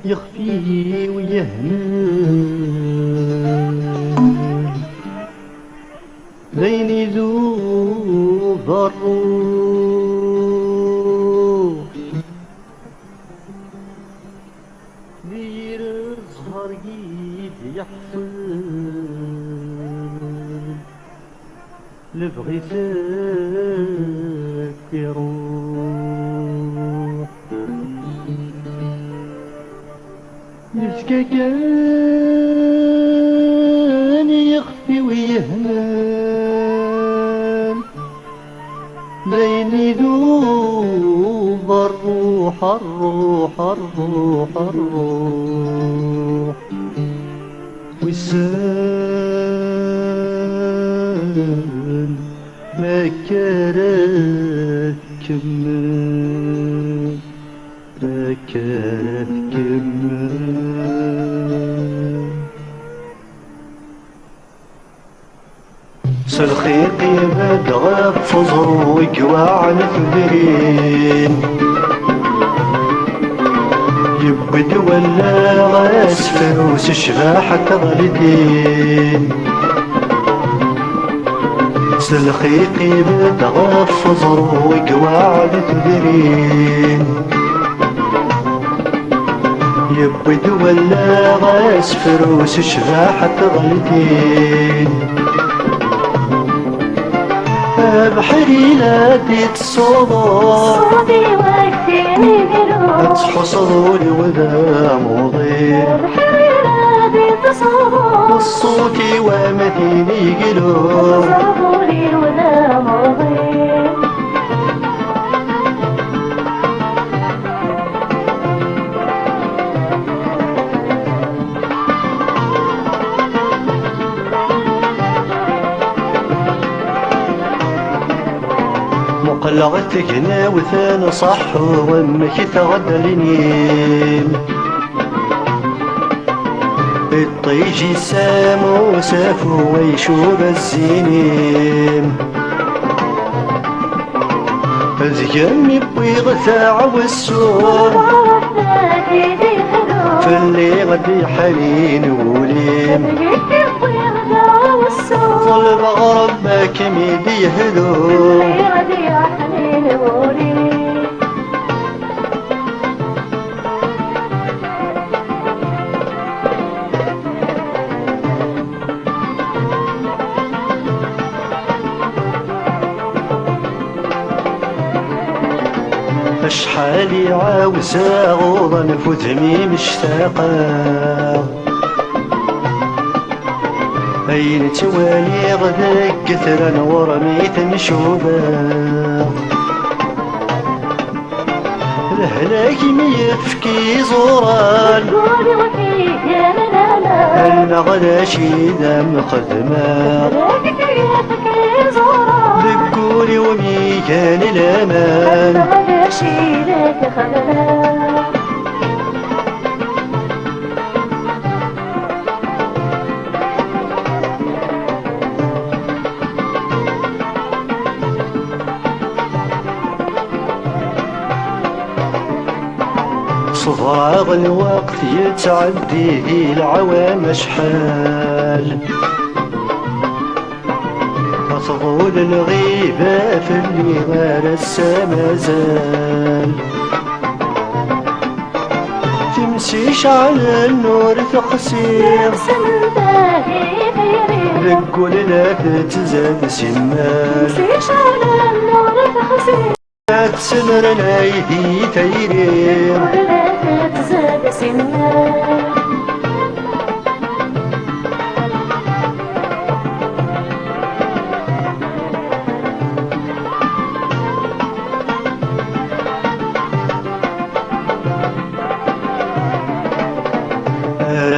يخفي ويهمل لين يذوب الروح دير الزهر جيد يحفل لبغيتك يروح يبكى كان يخفي ويهمل بين يذوب الروح الروح الروح الروح والسال ما كانت كمل ما كانت كمل سلخيقي بدغى فزر وقواع الثمرين يبد ولا غاس فروس الشباحة غلدين سلخيقي بدغى فزر وقواع الثمرين يبد ولا غاس فروس الشباحة غلدين بحري لا تتصور صوتي وقتني قلوب تحصلوني وذا مضيع بحري لا تتصور الصوت ومثيني قلوب صبوري وذا مضيع مقلغتك هنا وثان صح وامك تغدى لنيم الطيجي سامو سافو ويشوب الزينيم الزيام يبغي غثاع والسور في اللي غدي حنين وليم ظل بغرب ما كميدي يهدو اشحالي عاوزة غوضا نفوذني مشتاقة أين توالي غداك كثرا ورميت نشوبا الهلاك ميفكي زوران قولي وفيك يا ملالا أنا غدا شيدا مقدما ذكوري وميكان الأمان غدا شيدك خللا صفراغ الوقت يتعدي العوام اشحال أطول الغيبة في اللي مارسها مازال تمسيش على النور تقسيم ذكول لا تتزاد سمال تمسيش على النور تقسيم تسمر الايدي تيرير ولا تتزاد سنان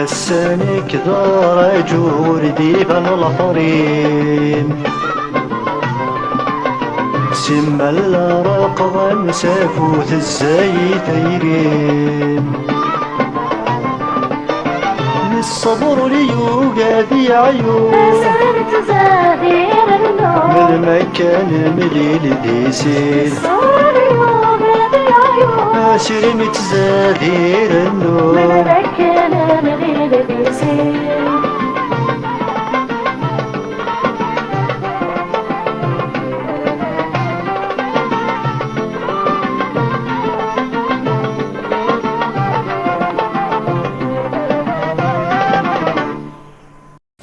رسانك دار جور ديفان الأخرين سما الرق ومسافوت الزايتيرين للصبر ليوقادي عيون سرت زادير النور من المكان المليل ديسين الصور يوقد عيون سيري متزادير النور من ركنا نغير بيسير